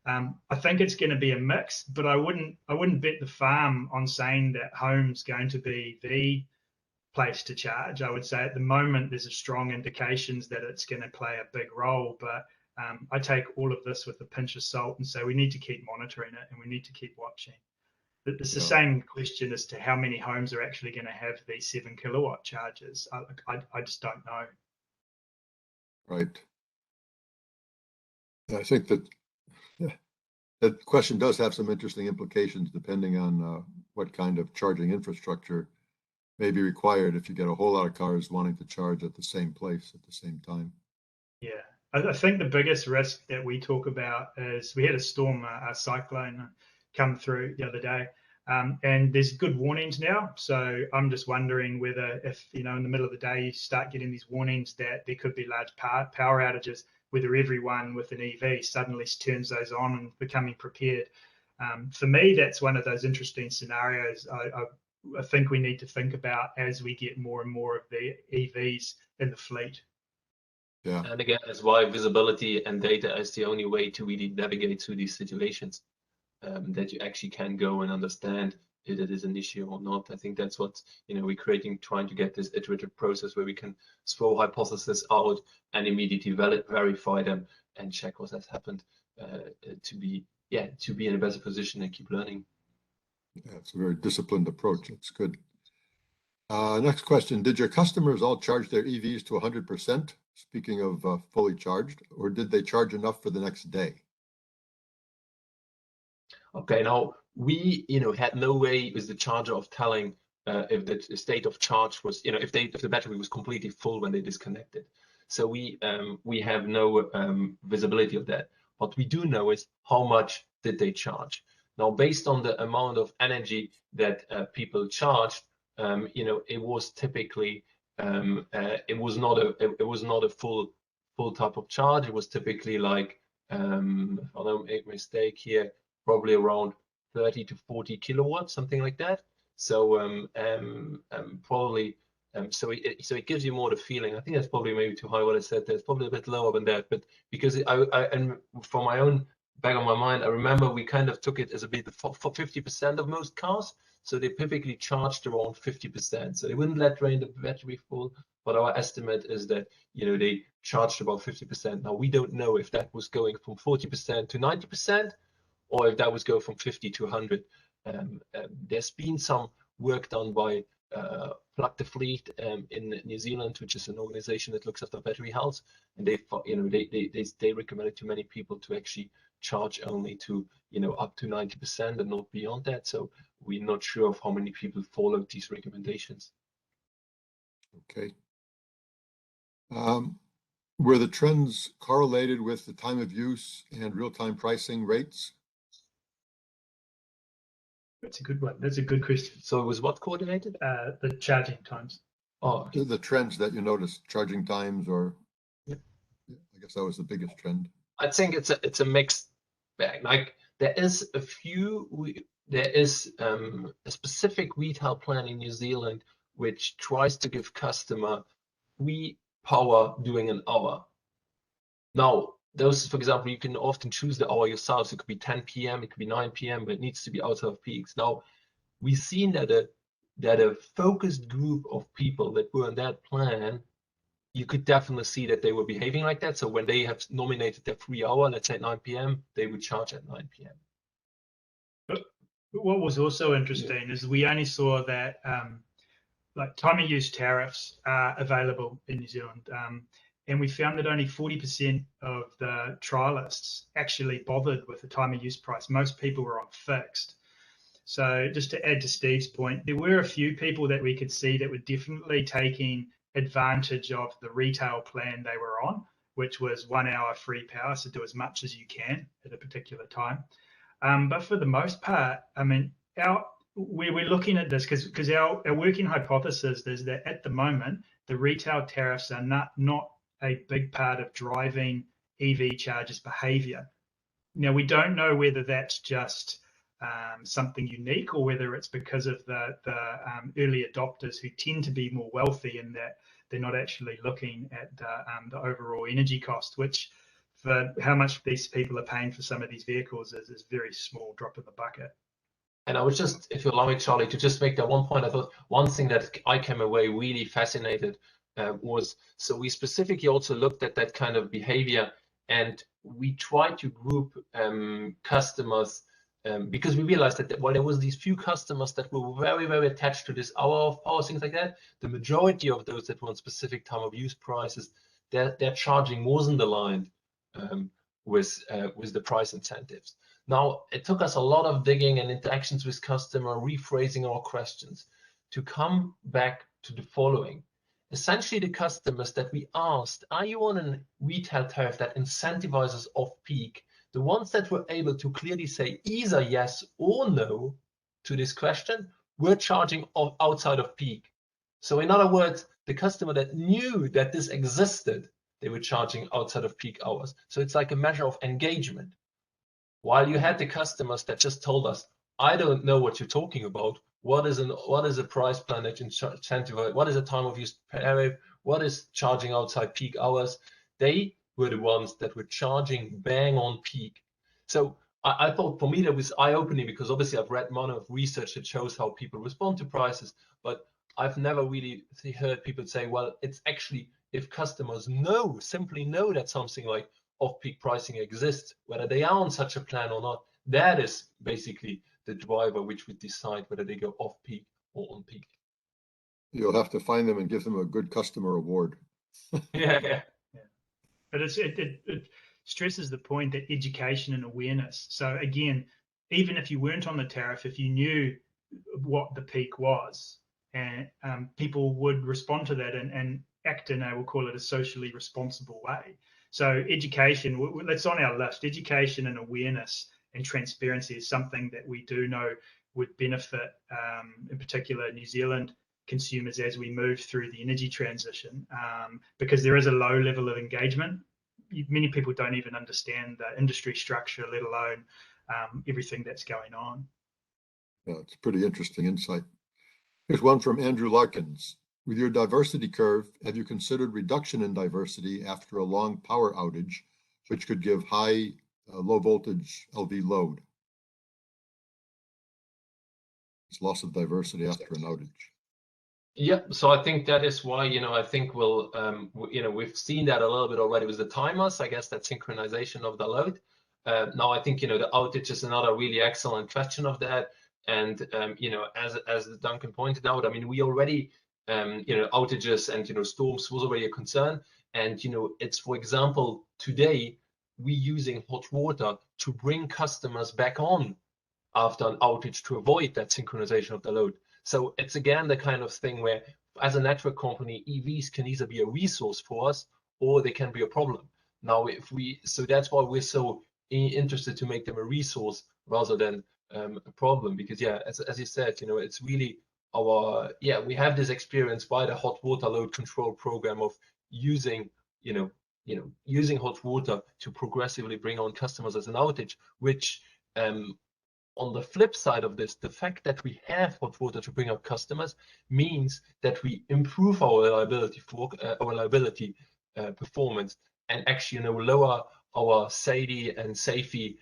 [SPEAKER 2] I think it's going to be a mix, but I wouldn't bet the farm on saying that home's going to be the place to charge. I would say at the moment there's a strong indications that it's going to play a big role, but I take all of this with a pinch of salt and say we need to keep monitoring it and we need to keep watching. It's the same question as to how many homes are actually going to have these 7 kilowatt chargers. I just don't know.
[SPEAKER 1] Right. I think that that question does have some interesting implications depending on what kind of charging infrastructure may be required if you get a whole lot of cars wanting to charge at the same place at the same time.
[SPEAKER 2] Yeah, I think the biggest risk that we talk about is we had a storm, a cyclone come through the other day, and there's good warnings now. So I'm just wondering whether if, in the middle of the day you start getting these warnings that there could be large power outages, whether everyone with an EV suddenly turns those on and becoming prepared. For me, that's one of those interesting scenarios I think we need to think about as we get more and more of the EVs in the fleet.
[SPEAKER 1] Yeah.
[SPEAKER 4] And again, that's why visibility and data is the only way to really navigate through these situations, that you actually can go and understand if it is an issue or not. I think that's what we're creating, trying to get this iterative process where we can throw hypotheses out and immediately verify them and check what has happened, to be in a better position and keep learning.
[SPEAKER 1] Yeah, it's a very disciplined approach. That's good. Next question. Did your customers all charge their EVs to 100%? Speaking of fully charged, or did they charge enough for the next day?
[SPEAKER 4] Okay, now we had no way with the charger of telling if the state of charge was, if the battery was completely full when they disconnected. So we have no visibility of that. What we do know is how much did they charge. Now, based on the amount of energy that people charged, it was typically it was not a full type of charge. It was typically like, if I don't make a mistake here, probably around 30 to 40 kilowatts, something like that. So probably so it gives you more the feeling. I think that's probably maybe too high what I said there. It's probably a bit lower than that, but because and from my own back of my mind, I remember we kind of took it as a bit for 50% of most cars. So they typically charged around 50%. So they wouldn't let drain the battery full, but our estimate is that they charged about 50%. Now we don't know if that was going from 40% to 90%, or if that was go from 50 to 100. There's been some work done by Plug the Fleet in New Zealand, which is an organization that looks after battery health, and they recommended to many people to actually charge only to up to 90% and not beyond that. So we're not sure of how many people followed these recommendations.
[SPEAKER 1] Okay. Were the trends correlated with the time of use and real-time pricing rates?
[SPEAKER 2] That's a good one. That's a good question.
[SPEAKER 4] So it was what coordinated?
[SPEAKER 2] The charging times.
[SPEAKER 4] Oh,
[SPEAKER 1] The trends that you noticed, charging times, or
[SPEAKER 4] Yep.
[SPEAKER 1] I guess that was the biggest trend.
[SPEAKER 4] I think it's a mixed bag. Like there is a specific retail plan in New Zealand which tries to give customer free power during an hour. Now, those, for example, you can often choose the hour yourself. So it could be 10 p.m., it could be 9 p.m., but it needs to be outside of peaks. Now, we've seen that a focused group of people that were on that plan, you could definitely see that they were behaving like that. So when they have nominated their free hour, let's say at 9 p.m., they would charge at 9 p.m.
[SPEAKER 2] But what was also interesting is we only saw that like time of use tariffs are available in New Zealand. And we found that only 40% of the trialists actually bothered with the time of use price. Most people were on fixed. So just to add to Steve's point, there were a few people that we could see that were definitely taking advantage of the retail plan they were on, which was 1 hour free power. So do as much as you can at a particular time. But for the most part, I mean, we're looking at this because our working hypothesis is that at the moment, the retail tariffs are not a big part of driving EV chargers behavior. Now, we don't know whether that's just something unique or whether it's because of the early adopters who tend to be more wealthy in that they're not actually looking at the overall energy cost, which for how much these people are paying for some of these vehicles is a very small drop in the bucket.
[SPEAKER 4] And I was just, if you allow me, Charlie, to just make that one point. I thought one thing that I came away really fascinated was, so we specifically also looked at that kind of behavior, and we tried to group customers because we realized that while there was these few customers that were very, very attached to this hour of power, things like that, the majority of those that were on specific time of use prices, their charging wasn't aligned with the price incentives. Now, it took us a lot of digging and interactions with customer, rephrasing our questions to come back to the following. Essentially, the customers that we asked, are you on a retail tariff that incentivizes off-peak? The ones that were able to clearly say either yes or no to this question were charging outside of peak. So in other words, the customer that knew that this existed, they were charging outside of peak hours. So it's like a measure of engagement. While you had the customers that just told us, I don't know what you're talking about. What is a price plan that incentivizes? What is a time of use tariff? What is charging outside peak hours? They were the ones that were charging bang on peak. So I thought for me that was eye-opening, because obviously I've read a lot of research that shows how people respond to prices, but I've never really heard people say, well, it's actually if customers simply know that something like off-peak pricing exists, whether they are on such a plan or not, that is basically the driver which would decide whether they go off-peak or on-peak.
[SPEAKER 1] You'll have to find them and give them a good customer award.
[SPEAKER 2] Yeah. But it stresses the point that education and awareness. So again, even if you weren't on the tariff, if you knew what the peak was, and people would respond to that and act in we'll call it a socially responsible way. So education, that's on our list. Education and awareness and transparency is something that we do know would benefit, in particular, New Zealand consumers as we move through the energy transition, because there is a low level of engagement. Many people don't even understand the industry structure, let alone everything that's going on.
[SPEAKER 1] Yeah, it's a pretty interesting insight. Here's one from Andrew Larkins. With your diversity curve, have you considered reduction in diversity after a long power outage, which could give low voltage LV load? It's loss of diversity after an outage.
[SPEAKER 4] Yeah, so I think that is why, I think we'll, we've seen that a little bit already with the timers. I guess that synchronization of the load. Now I think, the outage is another really excellent question of that. And, as Duncan pointed out, I mean, we already, outages and, storms was already a concern. And, it's, for example, today we using hot water to bring customers back on after an outage to avoid that synchronization of the load. So it's again the kind of thing where, as a network company, EVs can either be a resource for us or they can be a problem. Now, so that's why we're so interested to make them a resource rather than a problem, because as you said, it's really we have this experience by the hot water load control program of using using hot water to progressively bring on customers as an outage, which on the flip side of this, the fact that we have hot water to bring up customers means that we improve our reliability performance, and actually lower our SAIDI and SAFE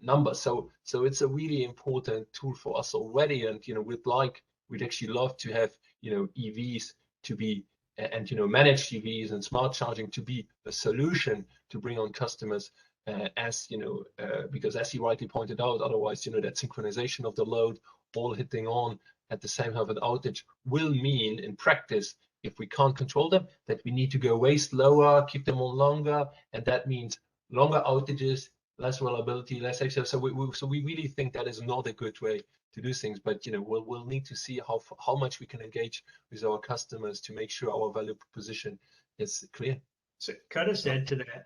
[SPEAKER 4] numbers. So it's a really important tool for us already, and we'd actually love to have EVs to be and managed EVs and smart charging to be a solution to bring on customers. Because as he rightly pointed out, otherwise, that synchronization of the load all hitting on at the same time of an outage will mean, in practice, if we can't control them, that we need to go way slower, keep them on longer, and that means longer outages, less reliability, less safe. So we really think that is not a good way to do things. But we'll need to see how much we can engage with our customers to make sure our value proposition is clear.
[SPEAKER 2] So could I just add to that,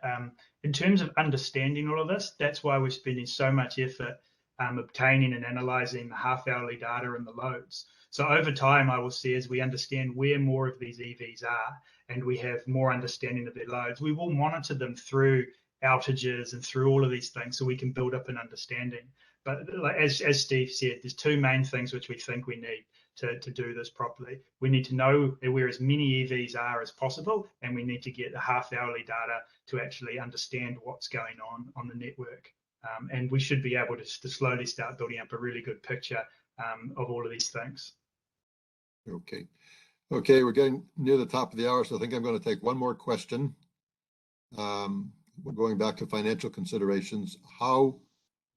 [SPEAKER 2] in terms of understanding all of this, that's why we're spending so much effort obtaining and analysing the half-hourly data and the loads. So over time, I will see, as we understand where more of these EVs are and we have more understanding of their loads, we will monitor them through outages and through all of these things so we can build up an understanding. But as Steve said, there's two main things which we think we need to do this properly. We need to know where as many EVs are as possible, and we need to get the half-hourly data to actually understand what's going on the network. And we should be able to slowly start building up a really good picture of all of these things.
[SPEAKER 1] Okay. Okay, we're getting near the top of the hour, so I think I'm going to take one more question. We're going back to financial considerations. How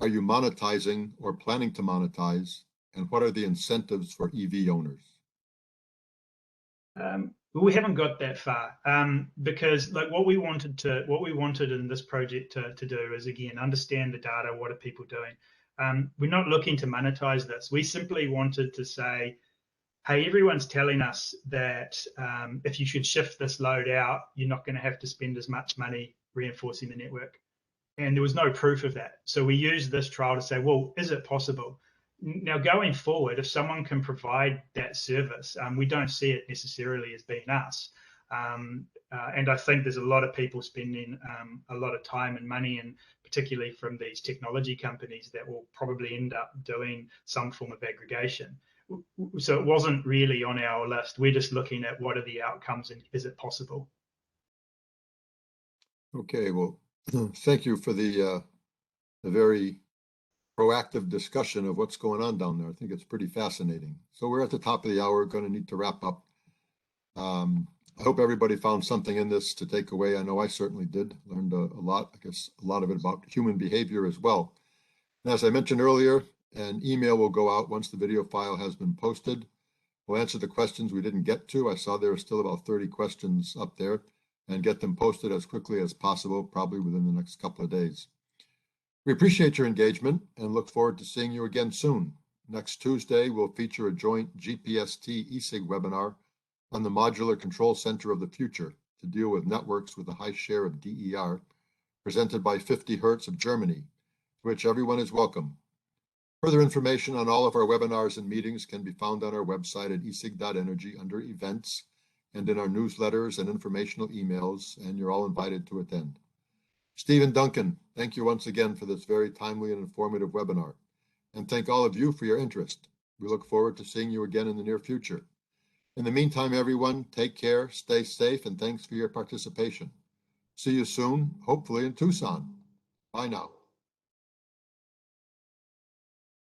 [SPEAKER 1] are you monetizing or planning to monetize, and what are the incentives for EV owners?
[SPEAKER 2] We haven't got that far because like what we wanted in this project to do is, again, understand the data. What are people doing? We're not looking to monetize this. We simply wanted to say, hey, everyone's telling us that if you should shift this load out, you're not going to have to spend as much money reinforcing the network. And there was no proof of that. So we used this trial to say, well, is it possible? Now, going forward, if someone can provide that service, we don't see it necessarily as being us. And I think there's a lot of people spending a lot of time and money, and particularly from these technology companies, that will probably end up doing some form of aggregation. So it wasn't really on our list. We're just looking at what are the outcomes and is it possible?
[SPEAKER 1] Okay, well, thank you for the very proactive discussion of what's going on down there. I think it's pretty fascinating. So we're at the top of the hour, going to need to wrap up. I hope everybody found something in this to take away. I know I certainly did. Learned a lot, I guess a lot of it about human behavior as well. And as I mentioned earlier, an email will go out once the video file has been posted. We'll answer the questions we didn't get to. I saw there are still about 30 questions up there, and get them posted as quickly as possible, probably within the next couple of days. We appreciate your engagement and look forward to seeing you again soon. Next Tuesday, we'll feature a joint GPST ESIG webinar on the Modular Control Center of the Future to deal with networks with a high share of DER, presented by 50 Hertz of Germany, to which everyone is welcome. Further information on all of our webinars and meetings can be found on our website at esig.energy under events and in our newsletters and informational emails, and you're all invited to attend. Steve and Duncan, thank you once again for this very timely and informative webinar. And thank all of you for your interest. We look forward to seeing you again in the near future. In the meantime, everyone, take care, stay safe, and thanks for your participation. See you soon, hopefully in Tucson. Bye now.